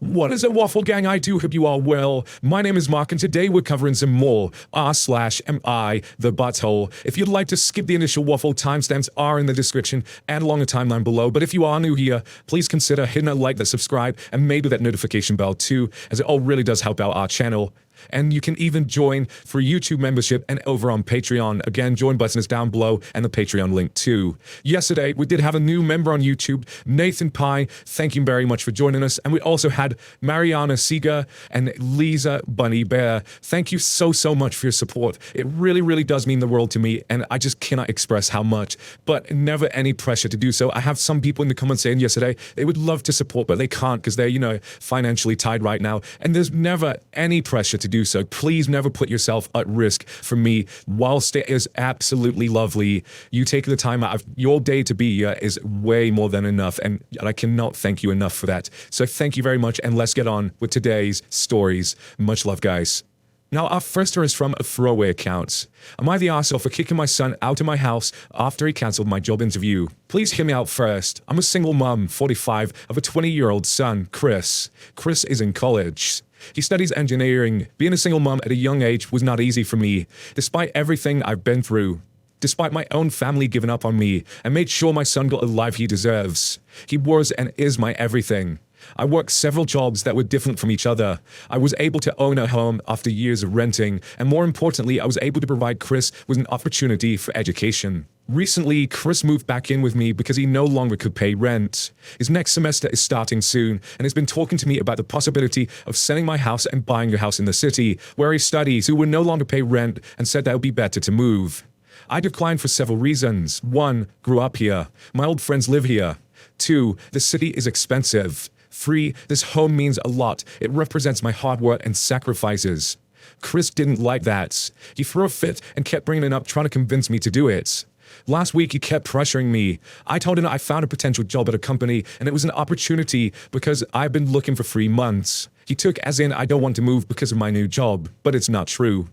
What is it, Waffle Gang? I do hope you are well. My name is Mark, and today we're covering some more r/mi, the butthole. If you'd like to skip the initial waffle, timestamps are in the description and along the timeline below. But if you are new here, please consider hitting that like, that subscribe, and maybe that notification bell too, as it all really does help out our channel. And you can even join for YouTube membership and over on Patreon. Again, join button is down below and the Patreon link too. Yesterday, we did have a new member on YouTube, Nathan Pye. Thank you very much for joining us. And we also had Mariana Seeger and Lisa Bunny Bear. Thank you so much for your support. It really does mean the world to me, and I just cannot express how much. But never any pressure to do so. I have some people in the comments saying yesterday they would love to support, but they can't because they're, financially tied right now. And there's never any pressure to do so. Please never put yourself at risk for me. Whilst it is absolutely lovely, you taking the time out of your day to be here is way more than enough, and I cannot thank you enough for that. So thank you very much, and let's get on with today's stories. Much love, guys. Now, our first one is from a throwaway account. Am I the arsehole for kicking my son out of my house after he cancelled my job interview? Please hear me out first. I'm a single mum, 45, of a 20-year-old son, Chris. Chris is in college. He studies engineering. Being a single mum at a young age was not easy for me, despite everything I've been through. Despite my own family giving up on me and made sure my son got the life he deserves. He was and is my everything. I worked several jobs that were different from each other. I was able to own a home after years of renting, and more importantly, I was able to provide Chris with an opportunity for education. Recently, Chris moved back in with me because he no longer could pay rent. His next semester is starting soon, and has been talking to me about the possibility of selling my house and buying a house in the city, where he studies, who would no longer pay rent, and said that it would be better to move. I declined for several reasons. 1, grew up here. My old friends live here. 2, the city is expensive. 3, this home means a lot. It represents my hard work and sacrifices. Chris didn't like that. He threw a fit and kept bringing it up, trying to convince me to do it. Last week, he kept pressuring me. I told him I found a potential job at a company, and it was an opportunity because I've been looking for 3 months. He took as in I don't want to move because of my new job, but it's not true.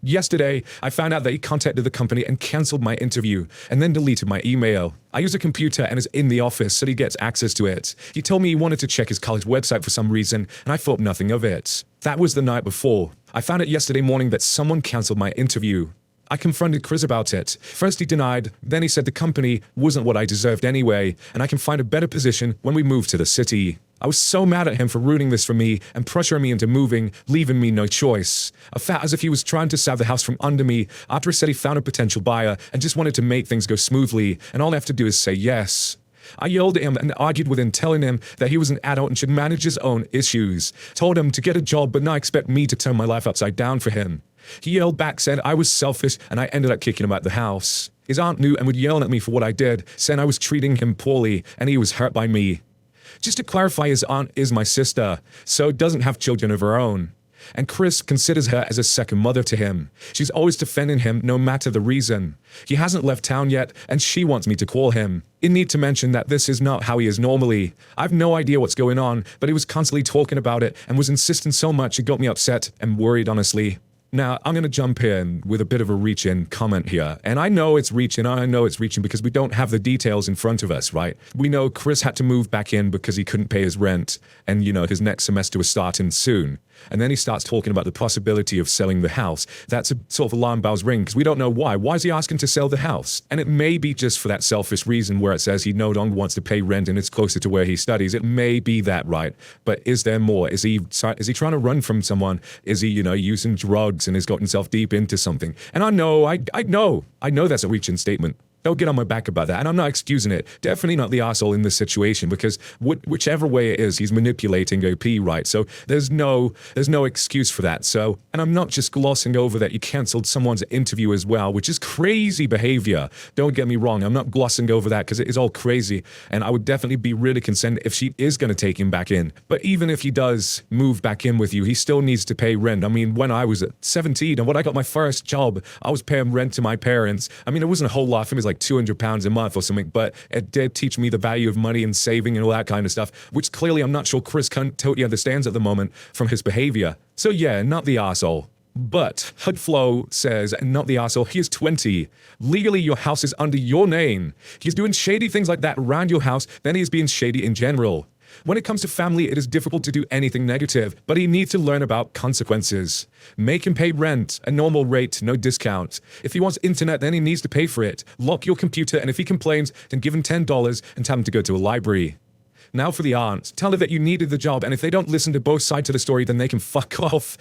Yesterday, I found out that he contacted the company and cancelled my interview, and then deleted my email. I use a computer and is in the office, so he gets access to it. He told me he wanted to check his college website for some reason, and I thought nothing of it. That was the night before. I found out yesterday morning that someone cancelled my interview. I confronted Chris about it. First he denied, then he said the company wasn't what I deserved anyway, and I can find a better position when we move to the city. I was so mad at him for ruining this for me and pressuring me into moving, leaving me no choice. I felt as if he was trying to save the house from under me after he said he found a potential buyer and just wanted to make things go smoothly, and all I have to do is say yes. I yelled at him and argued with him, telling him that he was an adult and should manage his own issues. Told him to get a job but not expect me to turn my life upside down for him. He yelled back, saying I was selfish, and I ended up kicking him out the house. His aunt knew and would yell at me for what I did, saying I was treating him poorly and he was hurt by me. Just to clarify, his aunt is my sister, so doesn't have children of her own. And Chris considers her as a second mother to him. She's always defending him no matter the reason. He hasn't left town yet, and she wants me to call him. I need to mention that this is not how he is normally. I have no idea what's going on, but he was constantly talking about it and was insisting so much it got me upset and worried, honestly. Now, I'm going to jump in with a bit of a reach-in comment here. And I know it's reaching because we don't have the details in front of us, right? We know Chris had to move back in because he couldn't pay his rent, and, his next semester was starting soon. And then he starts talking about the possibility of selling the house. That's a sort of alarm bells ring, because we don't know why. Why is he asking to sell the house? And it may be just for that selfish reason where it says he no longer wants to pay rent and it's closer to where he studies. It may be that, right? But is there more? Is he trying to run from someone? Is he, using drugs and has got himself deep into something? And I know that's a reaching statement. Don't get on my back about that, and I'm not excusing it. Definitely not the arsehole in this situation, because whichever way it is, he's manipulating OP, right? So there's no excuse for that. So, and I'm not just glossing over that you cancelled someone's interview as well, which is crazy behavior. Don't get me wrong, I'm not glossing over that because it is all crazy, and I would definitely be really concerned if she is going to take him back in. But even if he does move back in with you, he still needs to pay rent. I mean, when I was at 17 and when I got my first job, I was paying rent to my parents. I mean, it wasn't a whole lot for me. It was like £200 a month or something, but it did teach me the value of money and saving and all that kind of stuff, which clearly I'm not sure Chris totally understands at the moment from his behavior. So yeah, not the arsehole. But Hudflow says, not the arsehole, he is 20. Legally, your house is under your name. He's doing shady things like that around your house, then he's being shady in general. When it comes to family, it is difficult to do anything negative, but he needs to learn about consequences. Make him pay rent, a normal rate, no discount. If he wants internet, then he needs to pay for it. Lock your computer, and if he complains, then give him $10 and tell him to go to a library. Now for the aunt. Tell her that you needed the job, and if they don't listen to both sides of the story, then they can fuck off.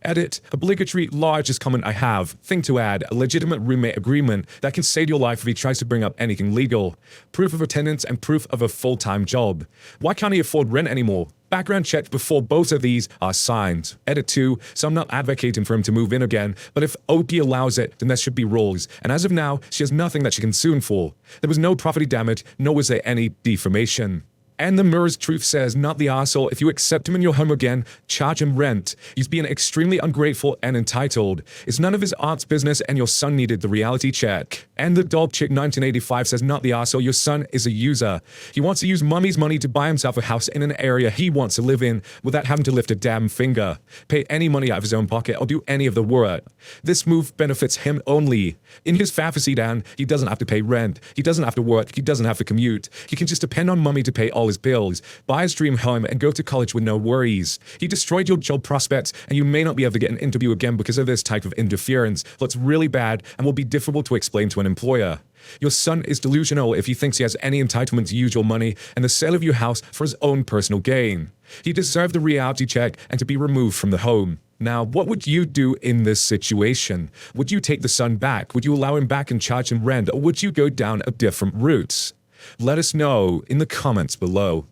Edit. Obligatory, largest comment I have. Thing to add. A legitimate roommate agreement that can save your life if he tries to bring up anything legal. Proof of attendance and proof of a full-time job. Why can't he afford rent anymore? Background checked before both of these are signed. Edit 2, so I'm not advocating for him to move in again, but if OP allows it, then there should be rules. And as of now, she has nothing that she can sue him for. There was no property damage, nor was there any defamation. And the mirror's truth says, not the arsehole, if you accept him in your home again, charge him rent. He's being extremely ungrateful and entitled. It's none of his aunt's business, and your son needed the reality check. And the dog chick 1985 says, not the arsehole, your son is a user. He wants to use mommy's money to buy himself a house in an area he wants to live in without having to lift a damn finger, pay any money out of his own pocket, or do any of the work. This move benefits him only. In his fantasy, Dan, he doesn't have to pay rent. He doesn't have to work. He doesn't have to commute. He can just depend on mommy to pay all his bills, buy his dream home, and go to college with no worries. He destroyed your job prospects, and you may not be able to get an interview again because of this type of interference. Looks really bad and will be difficult to explain to an employer. Your son is delusional if he thinks he has any entitlement to use your money and the sale of your house for his own personal gain. He deserved a reality check and to be removed from the home. Now, what would you do in this situation? Would you take the son back? Would you allow him back and charge him rent? Or would you go down a different route? Let us know in the comments below.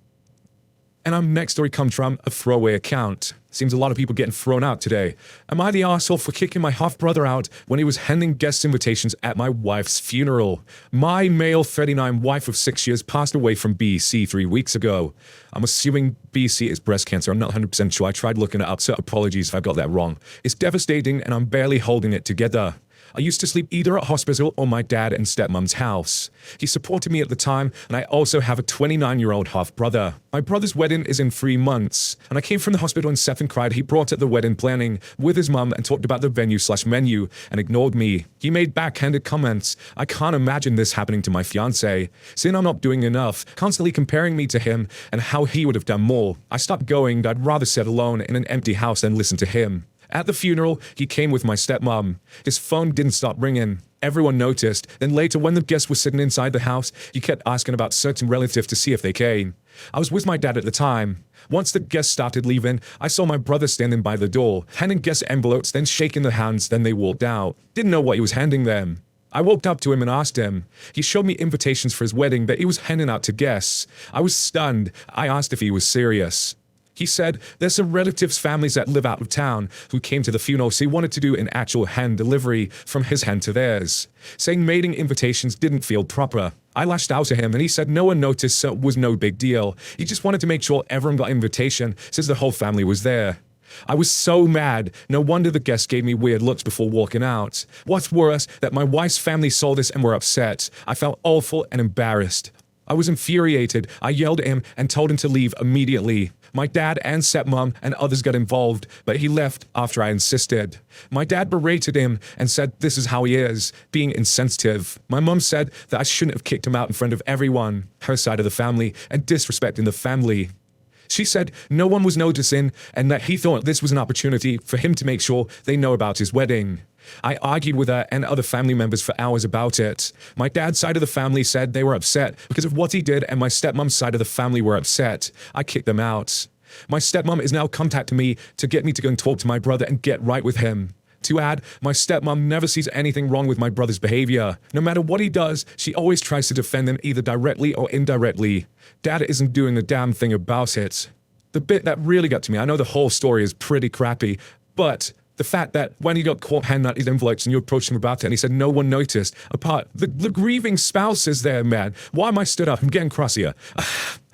And our next story comes from a throwaway account. Seems a lot of people getting thrown out today. Am I the arsehole for kicking my half-brother out when he was handing guest invitations at my wife's funeral? My male 39 wife of 6 years passed away from BC 3 weeks ago. I'm assuming BC is breast cancer. I'm not 100% sure. I tried looking it up, so apologies if I got that wrong. It's devastating, and I'm barely holding it together. I used to sleep either at hospital or my dad and stepmom's house. He supported me at the time, and I also have a 29-year-old half-brother. My brother's wedding is in 3 months, and I came from the hospital and Seth and cried. He brought up the wedding planning with his mum and talked about the venue/menu and ignored me. He made backhanded comments. I can't imagine this happening to my fiancé. Seeing I'm not doing enough, constantly comparing me to him and how he would have done more. I stopped going. I'd rather sit alone in an empty house than listen to him. At the funeral, he came with my stepmom. His phone didn't stop ringing. Everyone noticed. Then later, when the guests were sitting inside the house, he kept asking about certain relatives to see if they came. I was with my dad at the time. Once the guests started leaving, I saw my brother standing by the door, handing guest envelopes, then shaking their hands, then they walked out. Didn't know what he was handing them. I walked up to him and asked him. He showed me invitations for his wedding that he was handing out to guests. I was stunned. I asked if he was serious. He said, there's some relatives' families that live out of town who came to the funeral, so he wanted to do an actual hand delivery from his hand to theirs. Saying mating invitations didn't feel proper. I lashed out at him and he said no one noticed, so it was no big deal. He just wanted to make sure everyone got invitation since the whole family was there. I was so mad. No wonder the guests gave me weird looks before walking out. What's worse, that my wife's family saw this and were upset. I felt awful and embarrassed. I was infuriated. I yelled at him and told him to leave immediately. My dad and stepmom and others got involved, but he left after I insisted. My dad berated him and said this is how he is, being insensitive. My mom said that I shouldn't have kicked him out in front of everyone, her side of the family, and disrespecting the family. She said no one was noticing and that he thought this was an opportunity for him to make sure they know about his wedding. I argued with her and other family members for hours about it. My dad's side of the family said they were upset because of what he did, and my stepmom's side of the family were upset. I kicked them out. My stepmom is now contacting me to get me to go and talk to my brother and get right with him. To add, my stepmom never sees anything wrong with my brother's behavior. No matter what he does, she always tries to defend him either directly or indirectly. Dad isn't doing a damn thing about it. The bit that really got to me, I know the whole story is pretty crappy, but the fact that when he got caught handing out his envelopes and you approached him about it and he said no one noticed, apart, the grieving spouse is there, man. Why am I stood up? I'm getting cross here.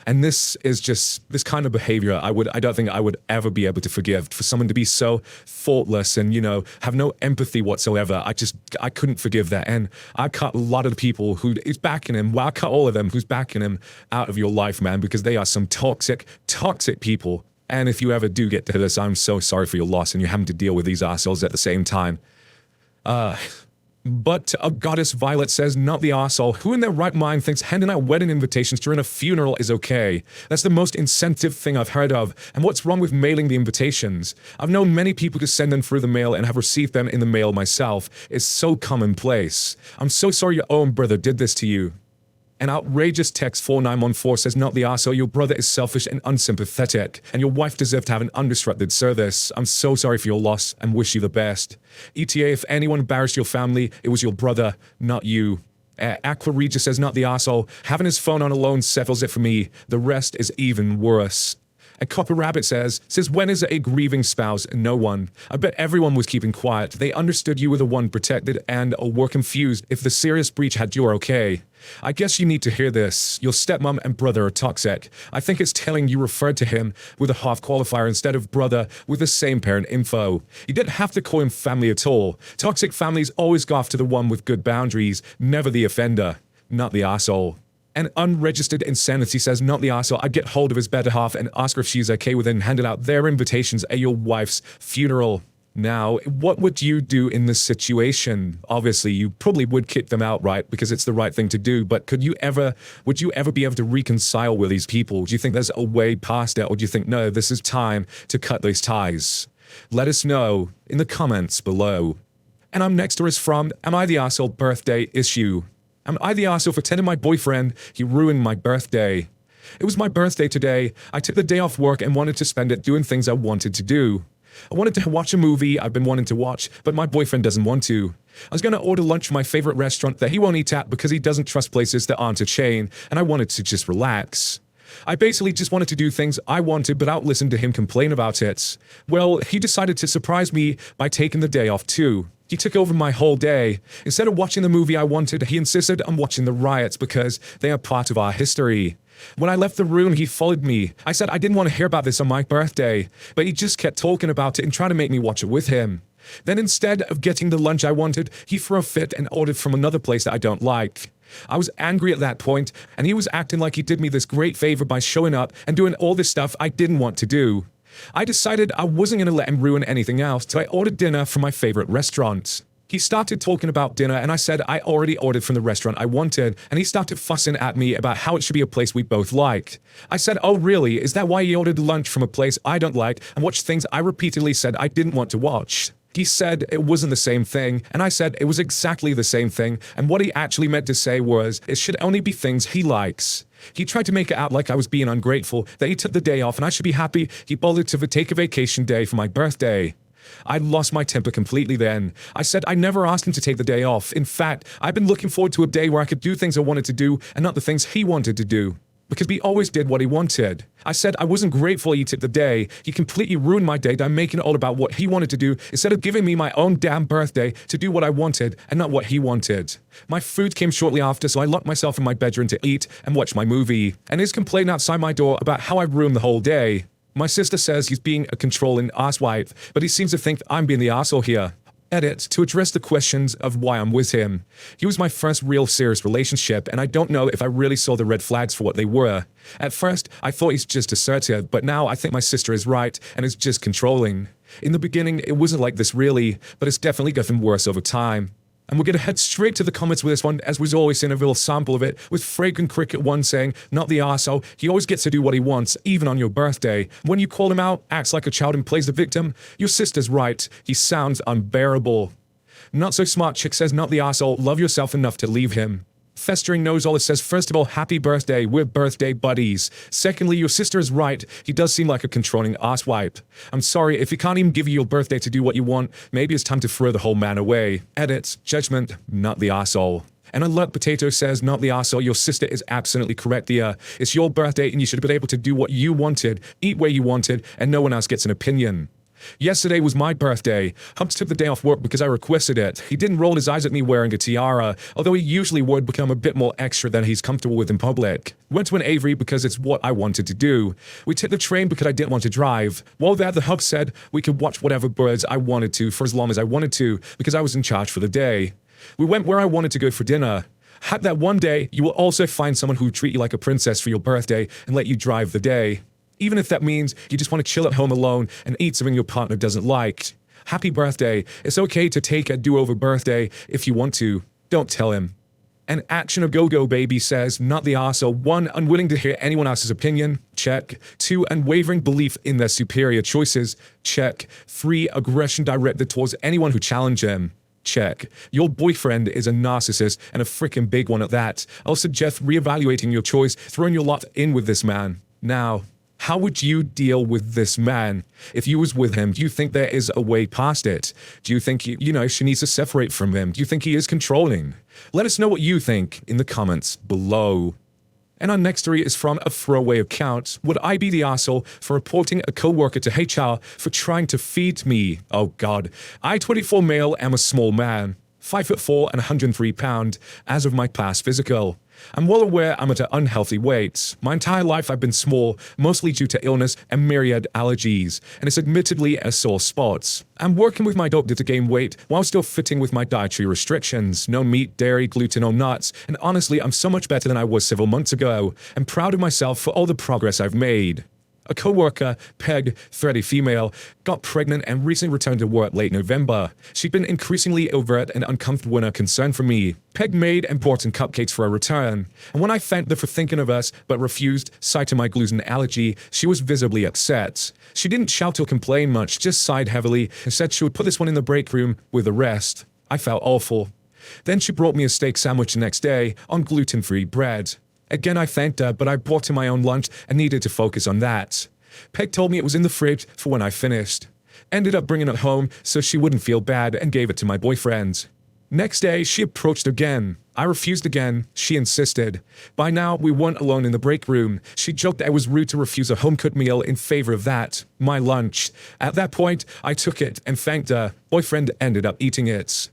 And this is just, this kind of behavior, I don't think I would ever be able to forgive. For someone to be so thoughtless and, have no empathy whatsoever, I couldn't forgive that. And I cut a lot of the people who is backing him, well, I cut all of them who's backing him out of your life, man, because they are some toxic people. And if you ever do get to this, I'm so sorry for your loss and you're having to deal with these assholes at the same time. But a goddess Violet says, not the arsehole. Who in their right mind thinks handing out wedding invitations during a funeral is okay? That's the most insensitive thing I've heard of. And what's wrong with mailing the invitations? I've known many people to send them through the mail and have received them in the mail myself. It's so commonplace. I'm so sorry your own brother did this to you. An outrageous text 4914 says, not the arsehole, your brother is selfish and unsympathetic, and your wife deserves to have an undisrupted service. I'm so sorry for your loss and wish you the best. ETA, if anyone embarrassed your family, it was your brother, not you. Aqua Regis says, not the arsehole, having his phone on alone settles it for me. The rest is even worse. And Copper Rabbit says, when is a grieving spouse? No one. I bet everyone was keeping quiet. They understood you were the one protected and were confused if the serious breach had your okay. I guess you need to hear this. Your stepmom and brother are toxic. I think it's telling you referred to him with a half qualifier instead of brother with the same parent info. You didn't have to call him family at all. Toxic families always go after the one with good boundaries, never the offender, not the arsehole. And Unregistered Insanity says, not the arsehole, I'd get hold of his better half and ask her if she's okay with it and handed out their invitations at your wife's funeral. Now, what would you do in this situation? Obviously, you probably would kick them out, right? Because it's the right thing to do. But would you ever be able to reconcile with these people? Do you think there's a way past it? Or do you think, no, this is time to cut those ties? Let us know in the comments below. And next to us from Am I the Arsehole birthday issue. Am I the arsehole for telling my boyfriend he ruined my birthday? It was my birthday today. I took the day off work and wanted to spend it doing things I wanted to do. I wanted to watch a movie I've been wanting to watch, but my boyfriend doesn't want to. I was going to order lunch from my favorite restaurant that he won't eat at because he doesn't trust places that aren't a chain, and I wanted to just relax. I basically just wanted to do things I wanted without listening to him complain about it. Well, he decided to surprise me by taking the day off too. He took over my whole day. Instead of watching the movie I wanted, he insisted on watching the riots because they are part of our history. When I left the room, he followed me. I said I didn't want to hear about this on my birthday, but he just kept talking about it and trying to make me watch it with him. Then instead of getting the lunch I wanted, he threw a fit and ordered from another place that I don't like. I was angry at that point, and he was acting like he did me this great favor by showing up and doing all this stuff I didn't want to do. I decided I wasn't going to let him ruin anything else, so I ordered dinner from my favorite restaurant. He started talking about dinner, and I said I already ordered from the restaurant I wanted, and he started fussing at me about how it should be a place we both liked. I said, oh really, is that why you ordered lunch from a place I don't like and watched things I repeatedly said I didn't want to watch? He said it wasn't the same thing, and I said it was exactly the same thing, and what he actually meant to say was, it should only be things he likes. He tried to make it out like I was being ungrateful, that he took the day off and I should be happy he bothered to take a vacation day for my birthday. I lost my temper completely then. I said I never asked him to take the day off. In fact, I've been looking forward to a day where I could do things I wanted to do and not the things he wanted to do. Because we always did what he wanted. I said I wasn't grateful he took the day. He completely ruined my day by making it all about what he wanted to do instead of giving me my own damn birthday to do what I wanted and not what he wanted. My food came shortly after, so I locked myself in my bedroom to eat and watch my movie. And his complaining outside my door about how I ruined the whole day. My sister says he's being a controlling arsewife, but he seems to think I'm being the arsehole here. Edit, to address the questions of why I'm with him. He was my first real serious relationship, and I don't know if I really saw the red flags for what they were. At first, I thought he's just assertive, but now I think my sister is right and is just controlling. In the beginning, it wasn't like this really, but it's definitely gotten worse over time. And we're going to head straight to the comments with this one, as we've always seen a real sample of it, with Fragrant Cricket 1 saying, not the arsehole, he always gets to do what he wants, even on your birthday. When you call him out, acts like a child and plays the victim, your sister's right, he sounds unbearable. Not So Smart Chick says, not the arsehole, love yourself enough to leave him. Festering Knows All, it says, first of all, happy birthday, we're birthday buddies. Secondly, your sister is right, he does seem like a controlling arsewipe. I'm sorry, if he can't even give you your birthday to do what you want, maybe it's time to throw the whole man away. Edit, judgment, not the arsehole. And Alert Potato says, not the arsehole, your sister is absolutely correct here. It's your birthday and you should have been able to do what you wanted, eat where you wanted, and no one else gets an opinion. Yesterday was my birthday. Humps took the day off work because I requested it. He didn't roll his eyes at me wearing a tiara, although he usually would become a bit more extra than he's comfortable with in public. Went to an Avery because it's what I wanted to do. We took the train because I didn't want to drive. While there, the hub said we could watch whatever birds I wanted to for as long as I wanted to, because I was in charge for the day. We went where I wanted to go for dinner. Had that one day, you will also find someone who will treat you like a princess for your birthday and let you drive the day. Even if that means you just want to chill at home alone and eat something your partner doesn't like. Happy birthday. It's okay to take a do-over birthday if you want to. Don't tell him. And Action of Go-Go Baby says, not the arsehole. 1, unwilling to hear anyone else's opinion. Check. 2, unwavering belief in their superior choices. Check. 3, aggression directed towards anyone who challenged him. Check. Your boyfriend is a narcissist and a freaking big one at that. I'll suggest reevaluating your choice, throwing your lot in with this man. Now, how would you deal with this man? If you was with him, do you think there is a way past it? Do you think, she needs to separate from him? Do you think he is controlling? Let us know what you think in the comments below. And our next story is from a throwaway account. Would I be the arsehole for reporting a co-worker to HR for trying to feed me? Oh God. I, 24 male, am a small man. 5'4" and 103 pounds as of my past physical. I'm well aware I'm at an unhealthy weight. My entire life I've been small, mostly due to illness and myriad allergies, and it's admittedly a sore spot. I'm working with my doctor to gain weight while still fitting with my dietary restrictions. No meat, dairy, gluten or nuts, and honestly I'm so much better than I was several months ago. I'm proud of myself for all the progress I've made. A co-worker, Peg, 30 female, got pregnant and recently returned to work late November. She'd been increasingly overt and uncomfortable in her concern for me. Peg made and bought some cupcakes for her return, and when I thanked her for thinking of us but refused, citing my gluten allergy, she was visibly upset. She didn't shout or complain much, just sighed heavily and said she would put this one in the break room with the rest. I felt awful. Then she brought me a steak sandwich the next day on gluten-free bread. Again, I thanked her, but I brought her my own lunch and needed to focus on that. Peg told me it was in the fridge for when I finished. Ended up bringing it home so she wouldn't feel bad and gave it to my boyfriend. Next day, she approached again. I refused again. She insisted. By now, we weren't alone in the break room. She joked that I was rude to refuse a home-cooked meal in favor of that, my lunch. At that point, I took it and thanked her. Boyfriend ended up eating it.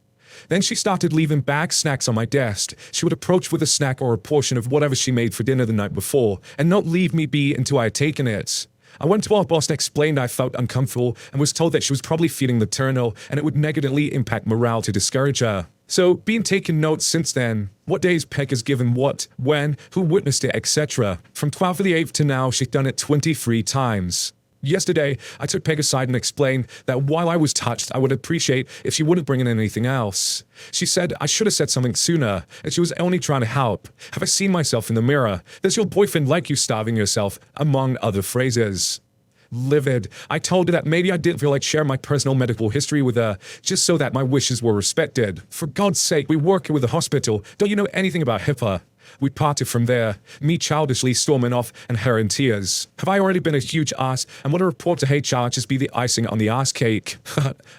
Then she started leaving bag snacks on my desk. She would approach with a snack or a portion of whatever she made for dinner the night before, and not leave me be until I had taken it. I went to our boss and explained I felt uncomfortable and was told that she was probably feeding the maternal and it would negatively impact morale to discourage her. So, been taking notes since then. What days Peg has given what, when, who witnessed it, etc. From 12th of the 8th to now, she's done it 23 times. Yesterday, I took Peg aside and explained that while I was touched, I would appreciate if she wouldn't bring in anything else. She said I should have said something sooner, and she was only trying to help. Have I seen myself in the mirror? Does your boyfriend like you starving yourself? Among other phrases. Livid. I told her that maybe I didn't feel like sharing my personal medical history with her, just so that my wishes were respected. For God's sake, we work with the hospital. Don't you know anything about HIPAA? We parted from there, me childishly storming off and her in tears. Have I already been a huge ass, and would a report to HR just be the icing on the ass cake?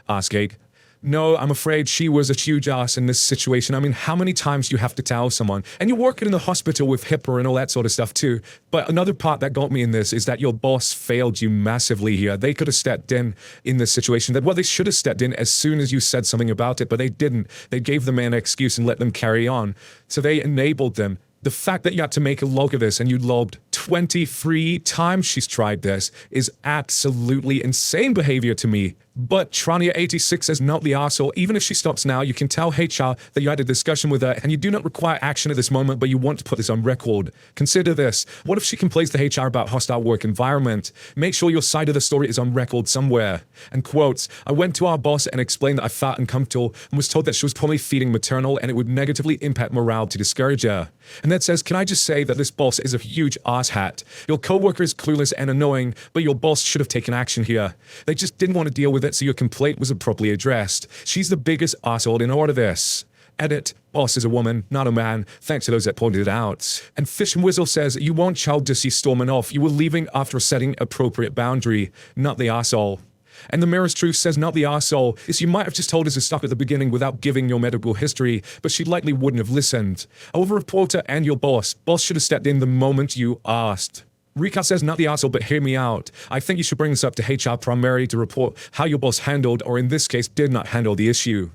Ass cake. No, I'm afraid she was a huge ass in this situation. I mean, how many times do you have to tell someone? And you're working in the hospital with HIPAA and all that sort of stuff too. But another part that got me in this is that your boss failed you massively here. They could have stepped in this situation. Well, they should have stepped in as soon as you said something about it, but they didn't. They gave the man an excuse and let them carry on. So they enabled them. The fact that you had to make a log of this and you logged 23 times she's tried this is absolutely insane behavior to me. But Trania86 says not the arsehole. Even if she stops now, you can tell HR that you had a discussion with her and you do not require action at this moment, but you want to put this on record. Consider this. What if she complains to HR about hostile work environment? Make sure your side of the story is on record somewhere. And quotes, I went to our boss and explained that I felt uncomfortable and was told that she was probably feeding maternal and it would negatively impact morale to discourage her. And that says, can I just say that this boss is a huge asshat? Your coworker is clueless and annoying, but your boss should have taken action here. They just didn't want to deal with it, so your complaint was properly addressed. She's the biggest asshole in all of this. Edit, boss is a woman, not a man. Thanks to those that pointed it out. And Fish and Whistle says, you weren't childishly storming off. You were leaving after setting appropriate boundary, not the asshole. And the Mirror's Truth says not the arsehole is you might have just told us to stop at the beginning without giving your medical history, but she likely wouldn't have listened. However, reporter and your boss should have stepped in the moment you asked. Rika says not the arsehole, but hear me out. I think you should bring this up to HR primarily to report how your boss handled, or in this case, did not handle the issue.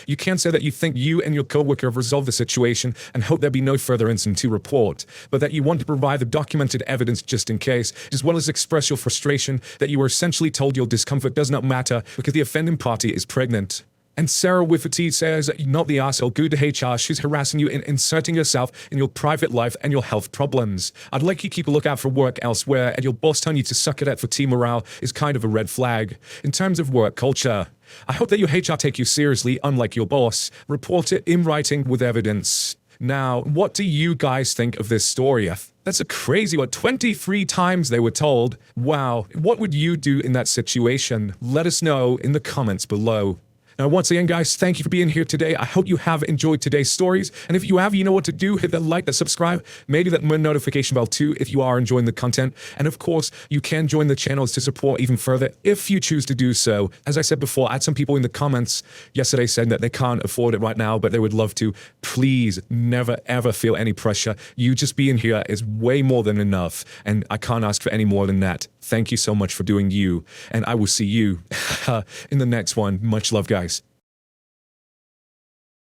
You can't say that you think you and your coworker have resolved the situation and hope there be no further incident to report, but that you want to provide the documented evidence just in case, as well as express your frustration that you were essentially told your discomfort does not matter because the offending party is pregnant. And Sarah Wifferty says, not the arsehole, go to HR. She's harassing you and inserting herself in your private life and your health problems. I'd like you to keep a lookout for work elsewhere, and your boss telling you to suck it up for team morale is kind of a red flag. In terms of work culture, I hope that your HR take you seriously, unlike your boss. Report it in writing with evidence. Now, what do you guys think of this story? That's a crazy one. 23 times they were told. Wow. What would you do in that situation? Let us know in the comments below. Now, once again, guys, thank you for being here today. I hope you have enjoyed today's stories. And if you have, you know what to do. Hit that like, that subscribe, maybe that notification bell too if you are enjoying the content. And of course, you can join the channels to support even further if you choose to do so. As I said before, I had some people in the comments yesterday saying that they can't afford it right now, but they would love to. Please never, ever feel any pressure. You just being here is way more than enough. And I can't ask for any more than that. Thank you so much for doing you. And I will see you in the next one. Much love, guys.